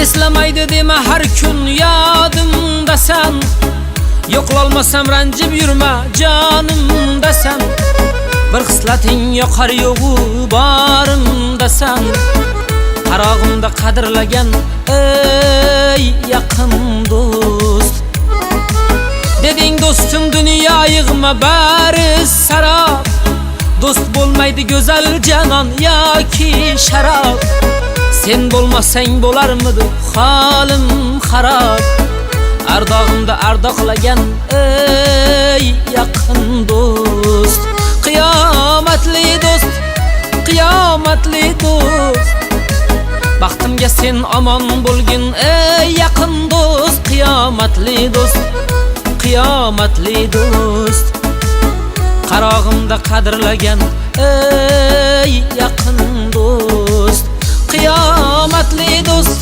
Eslamaydi deme her gün yadımda sen. Yo'qolmasam ranjib yurma jonimda sen. Bir xislating yoqar yo'g'u borimda sen. Qarog'imda qadrlagan ey yaqin do'st. Deding do'stim dunyo yig'ma bari sarob. Do'st bo'lmaydi go'zal janon yoki sharob. Sen bo'lmasang bo'larmidi holim xarob. Ardog'imda ardoqlagan ey yaqin do'st. Qiyomatli do'st, qiyomatli do'st. Baxtimga sen omon bo'lgin ey yaqin do'st. Qiyomatli do'st, qiyomatli do'st. Qarog'imda qadrlagan ey yaqin do'st. Qiyomatli do'st.